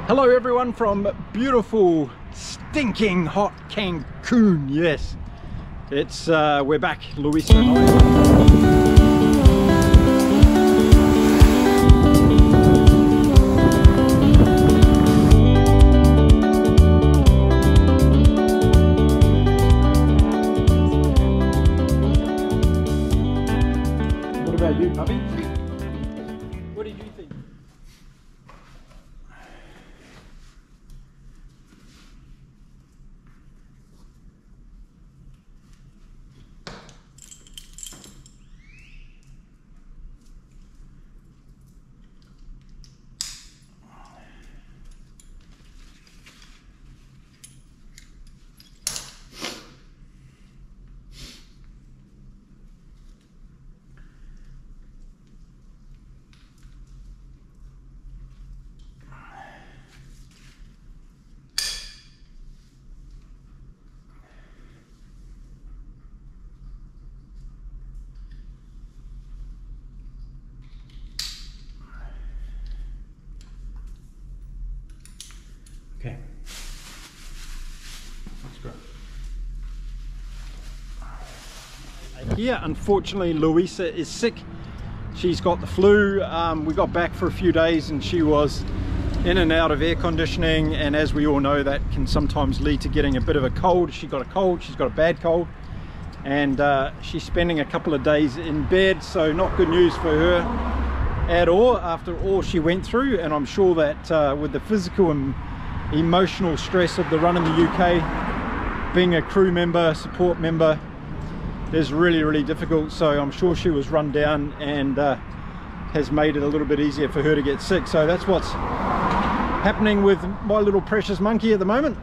Hello everyone from beautiful, stinking hot Cancun. Yes, it's we're back, Louisa and I. What about you, puppy? What did you think? Okay, that's great. Here, unfortunately, Louisa is sick. She's got the flu. We got back for a few days and she was in and out of air conditioning, and as we all know, that can sometimes lead to getting a bit of a cold. She got a cold, she's got a bad cold, and she's spending a couple of days in bed, so not good news for her at all after all she went through. And I'm sure that with the physical and emotional stress of the run in the UK, being a crew member, support member, is really difficult. So I'm sure she was run down, and has made it a little bit easier for her to get sick. So that's what's happening with my little precious monkey at the moment,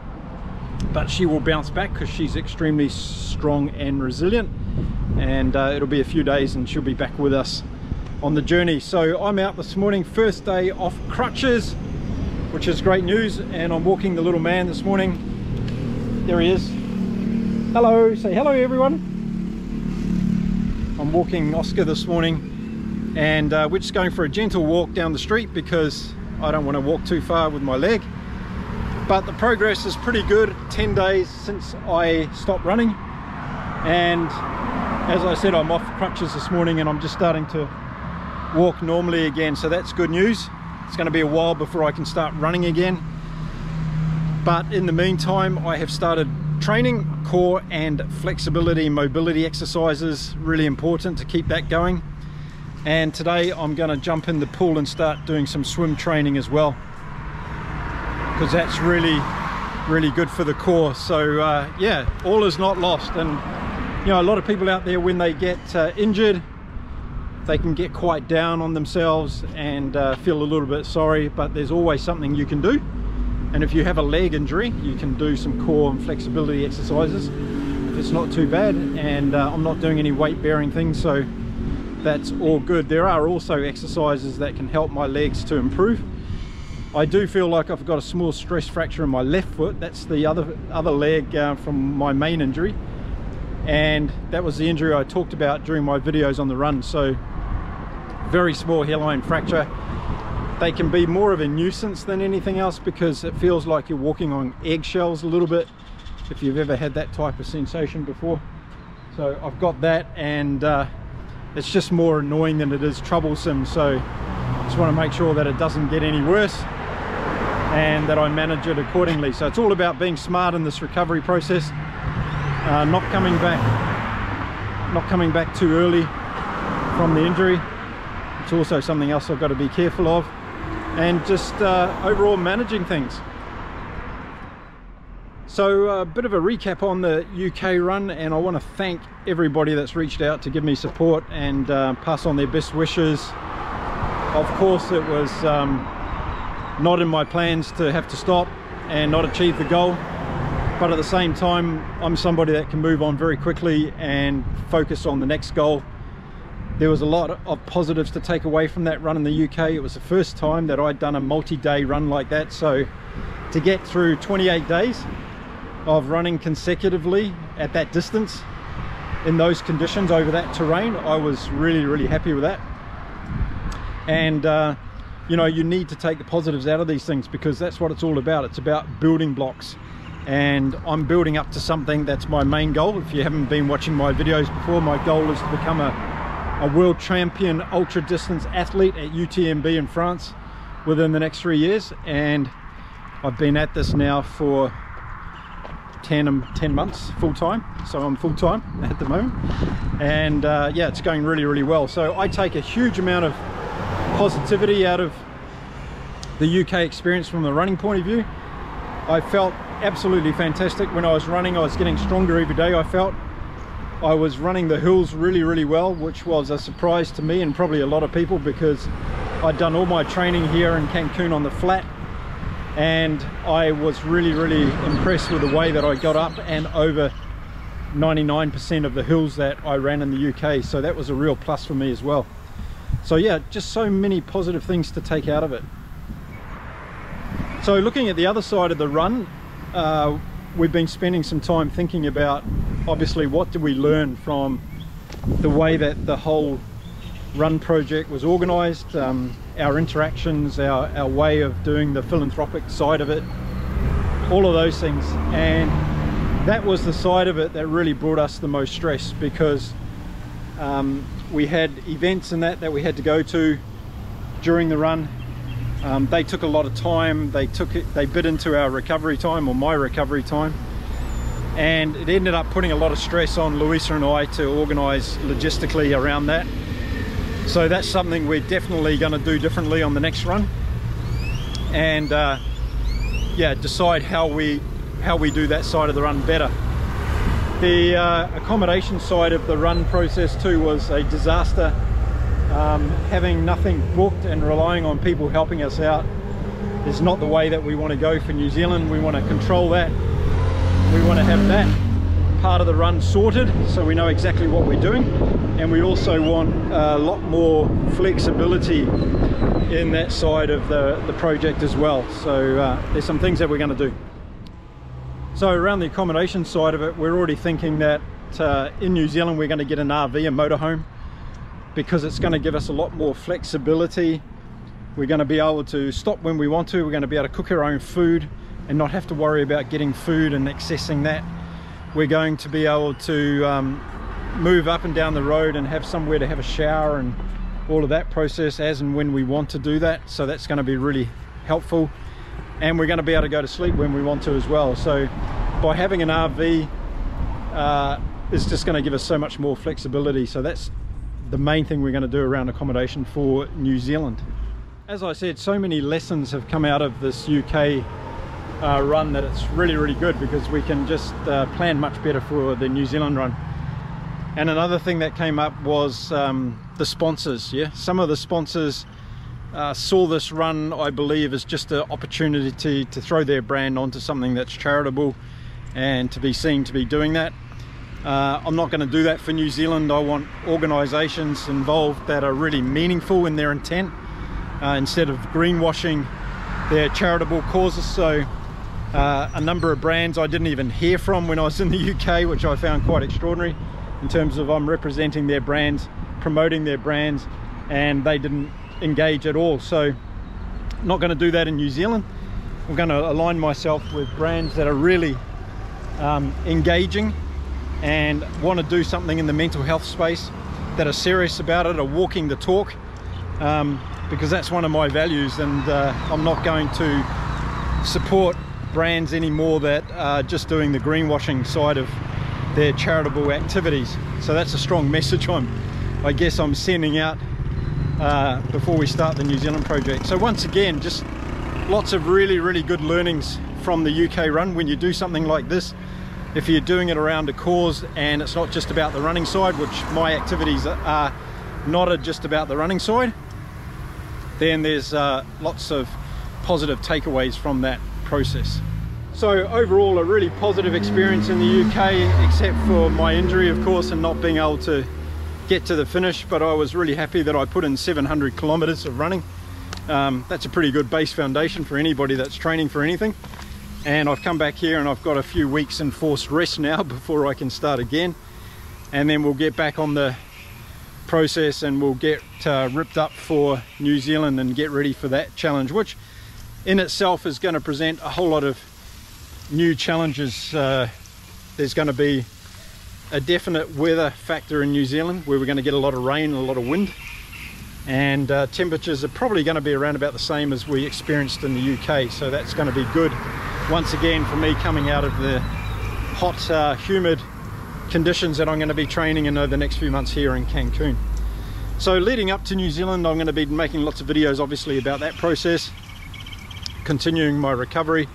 but she will bounce back because she's extremely strong and resilient, and it'll be a few days and she'll be back with us on the journey. So I'm out this morning, first day off crutches, which is great news, and I'm walking the little man this morning. There he is. Hello, say hello everyone. I'm walking Oscar this morning, and we're just going for a gentle walk down the street because I don't want to walk too far with my leg. But the progress is pretty good. 10 days since I stopped running, and as I said, I'm off crutches this morning and I'm just starting to walk normally again, so that's good news. It's going to be a while before I can start running again, but in the meantime I have started training core and flexibility mobility exercises. Really important to keep that going, and today I'm going to jump in the pool and start doing some swim training as well, because that's really good for the core. So yeah, all is not lost. And you know, a lot of people out there, when they get injured, they can get quite down on themselves and feel a little bit sorry, but there's always something you can do. And if you have a leg injury, you can do some core and flexibility exercises if it's not too bad. And I'm not doing any weight bearing things, so that's all good. There are also exercises that can help my legs to improve. I do feel like I've got a small stress fracture in my left foot. That's the other leg from my main injury, and that was the injury I talked about during my videos on the run. So very small hairline fracture. They can be more of a nuisance than anything else because it feels like you're walking on eggshells a little bit, if you've ever had that type of sensation before. So I've got that, and it's just more annoying than it is troublesome. So I just want to make sure that it doesn't get any worse and that I manage it accordingly. So it's all about being smart in this recovery process, not coming back too early from the injury. It's also something else I've got to be careful of, and just overall managing things. So a bit of a recap on the UK run, and I want to thank everybody that's reached out to give me support and pass on their best wishes. Of course, it was not in my plans to have to stop and not achieve the goal, but at the same time, I'm somebody that can move on very quickly and focus on the next goal. There was a lot of positives to take away from that run in the UK. It was the first time that I'd done a multi-day run like that, so to get through 28 days of running consecutively at that distance in those conditions over that terrain, I was really happy with that. And you know, you need to take the positives out of these things, because that's what it's all about. It's about building blocks, and I'm building up to something that's my main goal. If you haven't been watching my videos before, my goal is to become a world champion ultra distance athlete at UTMB in France within the next 3 years. And I've been at this now for 10 months full-time, so I'm full-time at the moment. And yeah, it's going really, really well. So I take a huge amount of positivity out of the UK experience from the running point of view. I felt absolutely fantastic when I was running. I was getting stronger every day. I felt I was running the hills really, really well, which was a surprise to me and probably a lot of people, because I'd done all my training here in Cancun on the flat, and I was really, really impressed with the way that I got up and over 99% of the hills that I ran in the UK. So that was a real plus for me as well. So yeah, just so many positive things to take out of it. So looking at the other side of the run, we've been spending some time thinking about, obviously, what did we learn from the way that the whole run project was organized, our interactions, our way of doing the philanthropic side of it, all of those things. And that was the side of it that really brought us the most stress, because we had events and that we had to go to during the run. They took a lot of time. They bit into our recovery time, or my recovery time, and it ended up putting a lot of stress on Louisa and I to organize logistically around that. So that's something we're definitely going to do differently on the next run, and yeah, decide how we do that side of the run better. The accommodation side of the run process too was a disaster. Having nothing booked and relying on people helping us out is not the way that we want to go for New Zealand. We want to control that. We want to have that part of the run sorted, so we know exactly what we're doing, and we also want a lot more flexibility in that side of the project as well. So there's some things that we're going to do. So around the accommodation side of it, we're already thinking that in New Zealand we're going to get an RV, a motorhome, because it's going to give us a lot more flexibility. We're going to be able to stop when we want to. We're going to be able to cook our own food and not have to worry about getting food and accessing that. We're going to be able to move up and down the road and have somewhere to have a shower and all of that process as and when we want to do that. So that's going to be really helpful. And we're going to be able to go to sleep when we want to as well. So by having an RV is just going to give us so much more flexibility. So that's the main thing we're going to do around accommodation for New Zealand. As I said, so many lessons have come out of this UK run that it's really, really good, because we can just plan much better for the New Zealand run. And another thing that came up was the sponsors. Yeah, some of the sponsors saw this run, I believe, as just an opportunity to throw their brand onto something that's charitable and to be seen to be doing that. I'm not going to do that for New Zealand. I want organisations involved that are really meaningful in their intent, instead of greenwashing their charitable causes. So a number of brands I didn't even hear from when I was in the UK, which I found quite extraordinary, in terms of I'm representing their brands, promoting their brands, and they didn't engage at all. So I'm not going to do that in New Zealand. I'm going to align myself with brands that are really engaging and want to do something in the mental health space, that are serious about it, are walking the talk, because that's one of my values. And I'm not going to support brands anymore that are just doing the greenwashing side of their charitable activities. So that's a strong message I guess I'm sending out before we start the New Zealand project. So once again, just lots of really, really good learnings from the UK run. When you do something like this, if you're doing it around a cause and it's not just about the running side, which my activities are not just about the running side, then there's lots of positive takeaways from that process. So overall, a really positive experience in the UK, except for my injury, of course, and not being able to get to the finish. But I was really happy that I put in 700 kilometers of running. That's a pretty good base foundation for anybody that's training for anything. And I've come back here and I've got a few weeks enforced rest now before I can start again, and then we'll get back on the process, and we'll get ripped up for New Zealand and get ready for that challenge, which in itself is going to present a whole lot of new challenges. There's going to be a definite weather factor in New Zealand where we're going to get a lot of rain and a lot of wind, and temperatures are probably going to be around about the same as we experienced in the UK, so that's going to be good once again for me coming out of the hot humid conditions that I'm going to be training in over the next few months here in Cancun. So leading up to New Zealand, I'm going to be making lots of videos obviously about that process, continuing my recovery,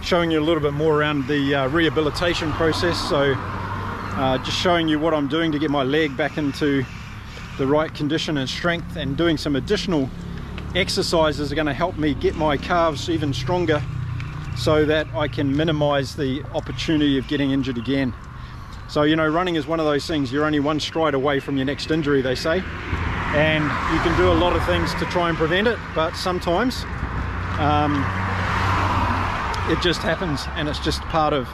showing you a little bit more around the rehabilitation process, so just showing you what I'm doing to get my leg back into the right condition and strength, and doing some additional exercises are going to help me get my calves even stronger so that I can minimize the opportunity of getting injured again. So, you know, running is one of those things, you're only one stride away from your next injury, they say, and you can do a lot of things to try and prevent it, but sometimes it just happens, and it's just part of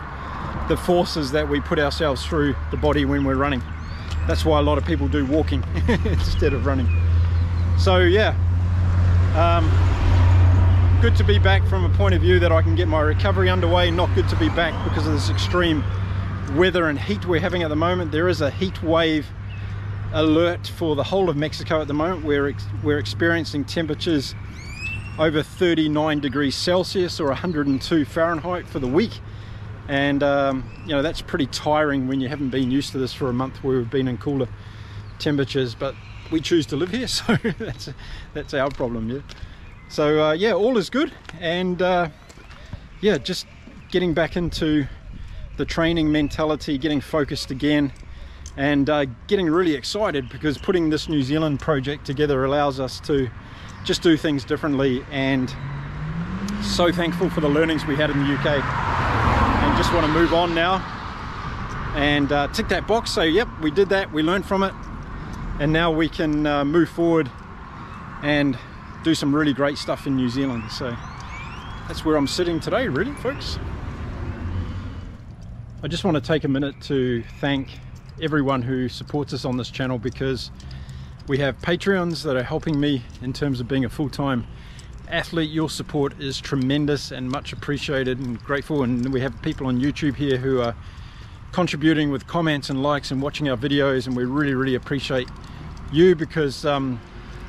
the forces that we put ourselves through the body when we're running. That's why a lot of people do walking instead of running. So yeah, good to be back from a point of view that I can get my recovery underway. Not good to be back because of this extreme weather and heat we're having at the moment. There is a heat wave alert for the whole of Mexico at the moment. We're experiencing temperatures over 39 degrees Celsius or 102 Fahrenheit for the week, and you know, that's pretty tiring when you haven't been used to this for a month where we've been in cooler temperatures, but we choose to live here, so that's our problem. Yeah, so yeah, all is good, and yeah, just getting back into the training mentality, getting focused again, and getting really excited because putting this New Zealand project together allows us to just do things differently, and so thankful for the learnings we had in the UK, and just want to move on now and tick that box. So yep, we did that, we learned from it, and now we can move forward and do some really great stuff in New Zealand. So that's where I'm sitting today, really, folks. I just want to take a minute to thank everyone who supports us on this channel, because we have Patreons that are helping me in terms of being a full-time athlete. Your support is tremendous and much appreciated and grateful, and we have people on YouTube here who are contributing with comments and likes and watching our videos, and we really appreciate you, because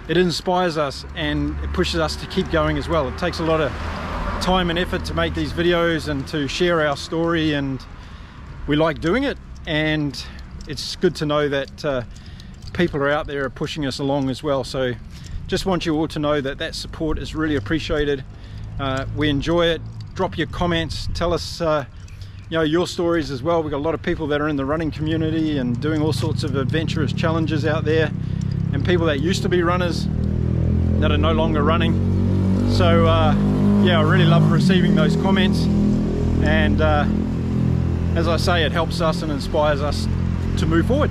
it inspires us and it pushes us to keep going as well. It takes a lot of time and effort to make these videos and to share our story, and we like doing it, and it's good to know that people are out there are pushing us along as well. So just want you all to know that that support is really appreciated. We enjoy it. Drop your comments, tell us you know, your stories as well. We've got a lot of people that are in the running community and doing all sorts of adventurous challenges out there, and people that used to be runners that are no longer running. So yeah, I really love receiving those comments, and as I say, it helps us and inspires us to move forward.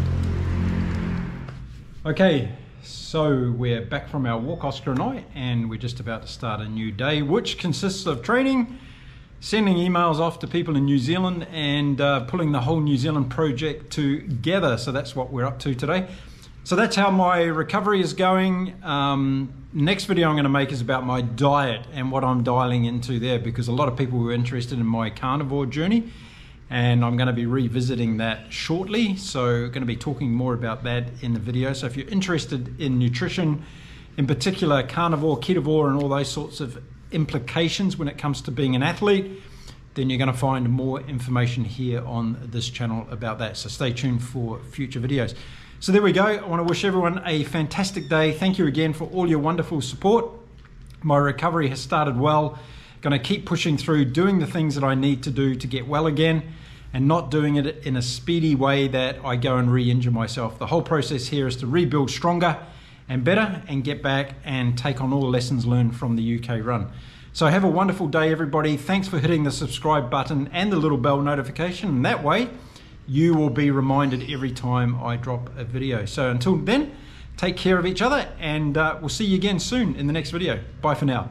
Okay, so we're back from our walk, Oscar and I, and we're just about to start a new day, which consists of training, sending emails off to people in New Zealand, and pulling the whole New Zealand project together. So that's what we're up to today. So that's how my recovery is going. Next video I'm going to make is about my diet and what I'm dialing into there, because a lot of people were interested in my carnivore journey, and I'm going to be revisiting that shortly. So going to be talking more about that in the video. So if you're interested in nutrition, in particular carnivore, ketovore, and all those sorts of implications when it comes to being an athlete, then you're going to find more information here on this channel about that. So stay tuned for future videos. So there we go. I want to wish everyone a fantastic day. Thank you again for all your wonderful support. My recovery has started well. Going to keep pushing through, doing the things that I need to do to get well again, and not doing it in a speedy way that I go and re-injure myself. The whole process here is to rebuild stronger and better, and get back and take on all the lessons learned from the UK run. So have a wonderful day, everybody. Thanks for hitting the subscribe button and the little bell notification, and that way you will be reminded every time I drop a video. So until then, take care of each other, and we'll see you again soon in the next video. Bye for now.